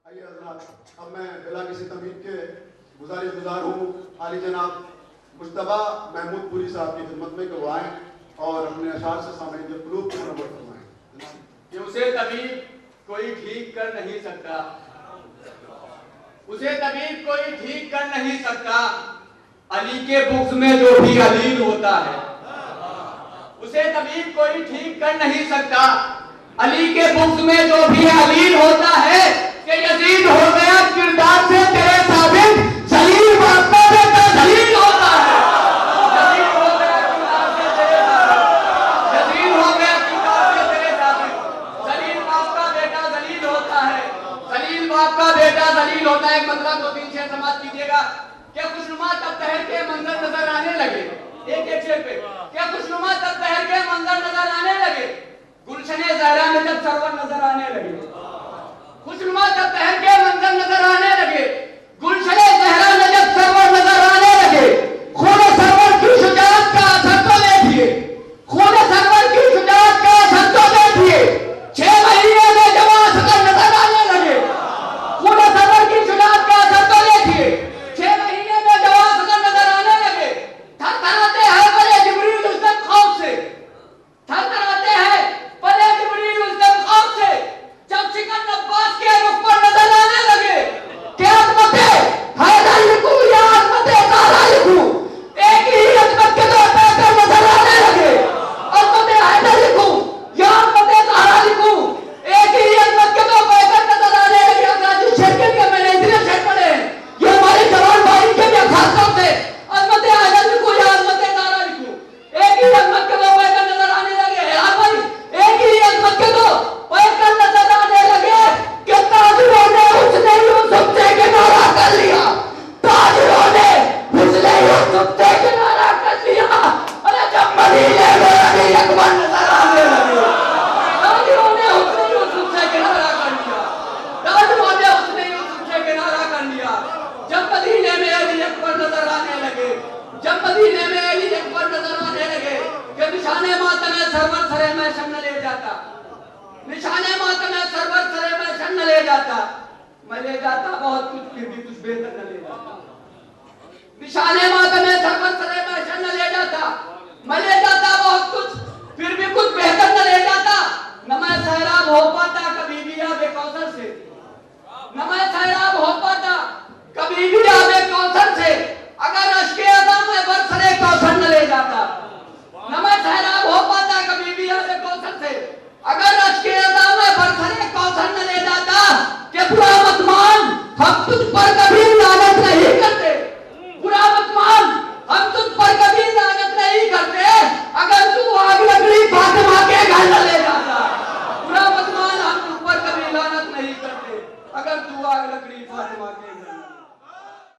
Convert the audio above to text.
आइए हज़रात, अब मैं बिला किसी तमीज़ के गुज़ारिश हूँ आली जनाब मुश्तबा महमूद पुरी साहब की खिदमत में कि वो आएँ और अपने अशार से सामने के क़ुलूब को मुनव्वर फरमाएं कि उसे तबीब कोई ठीक कर नहीं सकता, उसे तबीब कोई ठीक कर नहीं सकता। अली के बुग़्ज़ में जो भी अलील होता है, उसे तबीब कोई ठीक कर नहीं सकता। अली के बुग़्ज़ में जो भी अलील होता है कि यजीद हो गया किरदार से तेरे साबित, जलील बाप का बेटा जलील होता है। यजीद हो गया किरदार से तेरे साबित, यजीद हो गया किरदार से तेरे साबित, जलील बाप का बेटा जलील होता है, जलील बाप का बेटा जलील होता है। एक मंज़र 2-3 शेर समाप्त कीजिएगा। क्या खुशनुमा तब तहर के मंजर नजर आने लगे, एक शेर पे, क्या खुशनुमा तब तहर के मंजर नजर आने लगे, गुलशने ज़हरा में जब सरवर नजर आने लगे। खुशनुमा तब तहर के मंजर नजर आने लगे, गुलशने ज़हरा में जब सरवर नजर आने लगे। खूने सरवर की शुजाअत का असर तो देखिए, खूने सरवर की शुजाअत का असर तो देखिए, 6 महीने में जवान सदर नजर आने लगे। खूने सरवर की शुजाअत का असर तो देखिए, 6 महीने में जवान सदर नजर आने लगे। थरथराते हैं बड़े जिब्रील उस दिन खौफ से, थरथराते हैं बड़े जिब्रील उस दिन खौफ से, जब शिकन अब्बास के रुख पर नजर आने लगे। क्या अज़मते हैदर लिखूं या अज़मते ज़हरा लिखूं, एक ही अज़मत के दो पैकर नजर आने लगे। अज़मते हैदर लिखूं या अज़मते ज़हरा लिखूं, एक ही अज़मत के दो पैकर नजर आने लगे। अब शेर के लिए मैंने इतने शेर पढ़े, ये हमारे जवान भाई के लिए खासतौर से अज़मते हैदर लिखूं या अज़मते ज़हरा लिखूं, एक ही अज़मत के दो पैकर नजर आने लगे। यार भाई, एक ही अज़मत के दो पैकर नजर आने लगे कि ताजरों ने उसने यूसुफ से किनारा कर लिया, ताजरों ने उसने यूसुफ से किनारा कर लिया। अरे जब मदीने में अली अकबर नजर आने लगे, ताजरों ने उसने यूसुफ से किनारा कर लिया, ताजरों ने उसने यूसुफ से किनारा कर लिया। जब मदीने में अली अकबर नजर आने लगे, जब मदीने में अली अकबर नजर आने लगे कि निशाने मातम सरवर सरे में शन्न ले जाता, निशाने मातम सरवर सरे में शन्न ले जाता। मैं ले जाता बहुत कुछ, फिर भी कुछ बेहतर न ले जाता। निशाने मातम सरवर सरे में शन्न ले जाता, मैं ले जाता बहुत कुछ, फिर भी कुछ बेहतर न ले जाता। न मैं सैराब हो पाता कभी भी आबे कौसर से, न मैं सैराब हो पाता कभी भी आबे कौसर से, अगर अश्के अज़म में बरसरे कौसर न ले जाता। न मैं सैराब हो पाता कभी भी आबे कौसर से, अगर अश्के अज़म में बरसरे कौसर न ले जाता। कि बुरा मत मान, हम तुझ पर कभी लानत नहीं करते, बुरा मत मान, हम तुझ पर कभी लानत नहीं करते, अगर तू आग लकड़ी फातिमा के घर न ले जाता। बुरा मत मान, हम तुझ पर कभी लानत नहीं करते, अगर तू आग लकड़ी फातिमा के